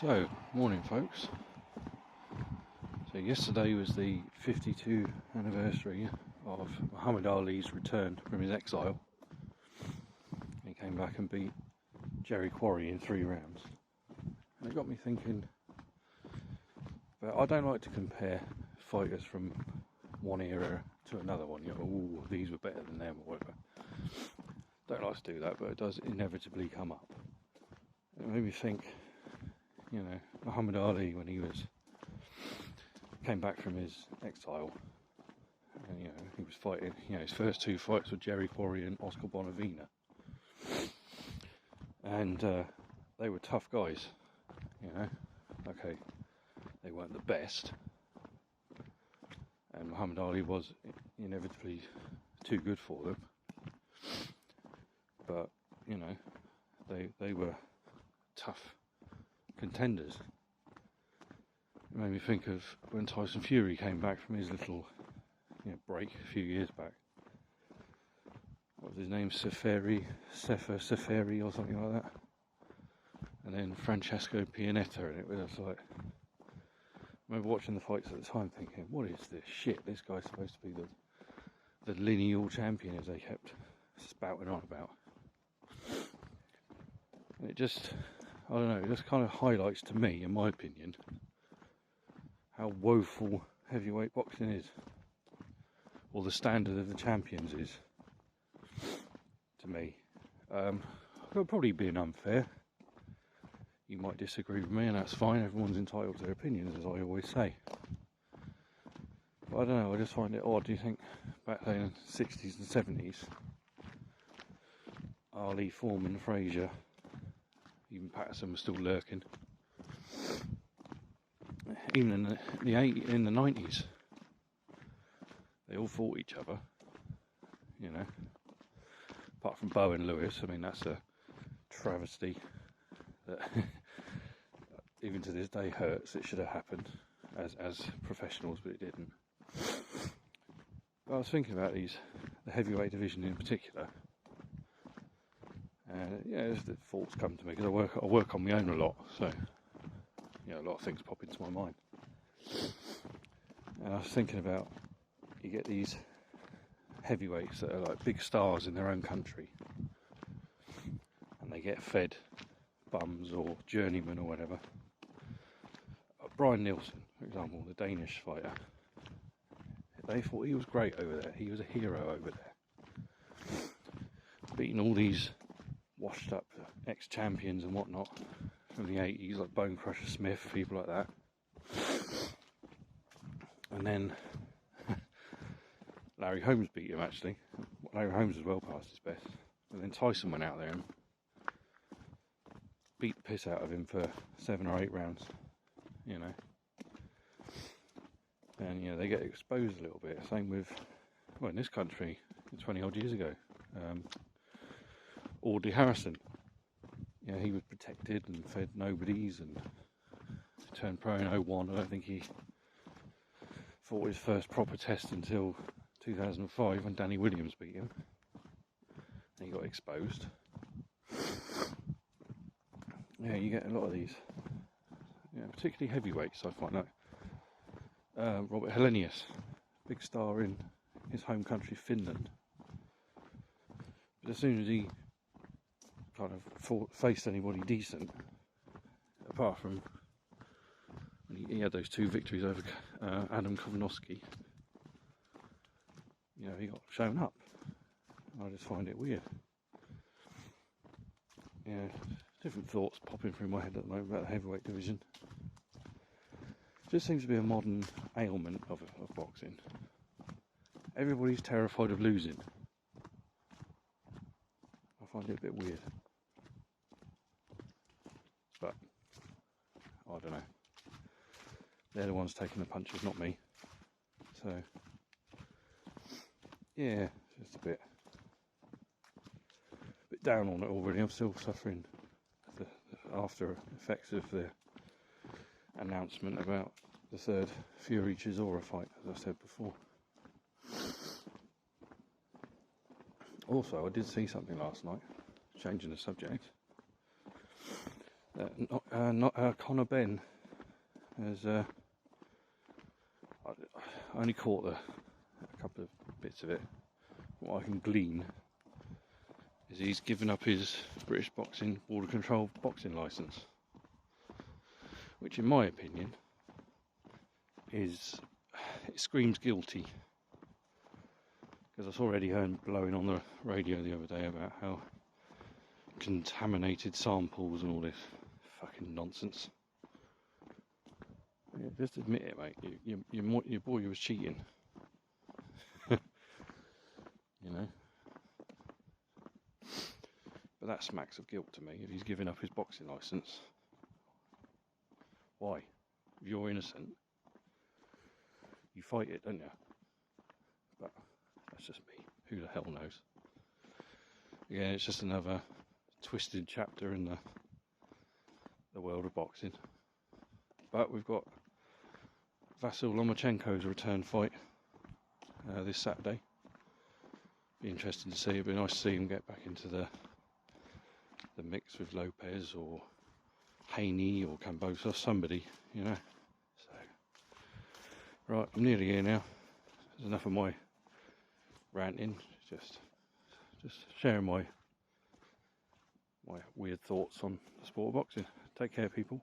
So, morning folks. So yesterday was the 52 anniversary of Muhammad Ali's return from his exile. He came back and beat Jerry Quarry in 3 rounds. And it got me thinking, but I don't like to compare fighters from one era to another one. These were better than them or whatever. Don't like to do that, but it does inevitably come up. It made me think, Muhammad Ali, when he came back from his exile, and he was fighting, his first 2 fights were Jerry Quarry and Oscar Bonavena, and they were tough guys. Okay, they weren't the best, and Muhammad Ali was inevitably too good for them, but they were tough contenders. It made me think of when Tyson Fury came back from his little break a few years back. What was his name? Seferi or something like that. And then Francesco Pianetta, and it was like, I remember watching the fights at the time thinking, what is this shit? This guy's supposed to be the lineal champion, as they kept spouting on about. And it just, I don't know, it just kind of highlights to me, in my opinion, how woeful heavyweight boxing is, or the standard of the champions is, to me. It'll probably be unfair. You might disagree with me, and that's fine. Everyone's entitled to their opinions, as I always say. But I don't know, I just find it odd. Do you think back then in the 60s and 70s, Ali, Foreman, Frazier, even Patterson was still lurking. Even in the 90s, they all fought each other. Apart from Bo and Lewis, I mean, that's a travesty that even to this day hurts. It should have happened as professionals, but it didn't. But I was thinking about the heavyweight division in particular. The thoughts come to me because I work on my own a lot, so a lot of things pop into my mind. And I was thinking about, you get these heavyweights that are like big stars in their own country, and they get fed bums or journeymen or whatever. Brian Nielsen, for example, the Danish fighter, they thought he was great over there. He was a hero over there, beating all these washed up ex-champions and whatnot from the 80s, like Bone Crusher Smith, people like that. And then Larry Holmes beat him, actually. Larry Holmes was well past his best. And then Tyson went out there and beat the piss out of him for 7 or 8 rounds, And, they get exposed a little bit. Same with, in this country, 20 odd years ago. Audley Harrison. He was protected and fed nobodies and turned pro in 01. I don't think he fought his first proper test until 2005 when Danny Williams beat him. And he got exposed. You get a lot of these, particularly heavyweights, I find that. Robert Helenius, big star in his home country, Finland. But as soon as he kind of faced anybody decent, apart from when he had those 2 victories over Adam Kovnowski, he got shown up. I just find it weird. Different thoughts popping through my head at the moment about the heavyweight division. It just seems to be a modern ailment of boxing. Everybody's terrified of losing. I find it a bit weird. But I don't know. They're the ones taking the punches, not me. So just a bit down on it already. I'm still suffering the after effects of the announcement about the 3rd Fury Chisora fight, as I said before. Also, I did see something last night, changing the subject. Conor Benn has. I only caught a couple of bits of it. What I can glean is he's given up his British Boxing Border Control boxing licence, which, in my opinion, it screams guilty. Because I saw Eddie Hearn blowing on the radio the other day about how contaminated samples and all this fucking nonsense. Yeah, just admit it, mate. Your boy was cheating. You know. But that smacks of guilt to me if he's giving up his boxing licence. Why? If you're innocent, you fight it, don't you? But that's just me. Who the hell knows? Again, it's just another twisted chapter in the world of boxing. But we've got Vasyl Lomachenko's return fight this Saturday. Be interesting to see. It'd be nice to see him get back into the mix with Lopez or Haney or Kambosos, somebody, you know. So, right, I'm nearly here now. There's enough of my ranting. Just sharing my weird thoughts on the sport of boxing. Take care, people.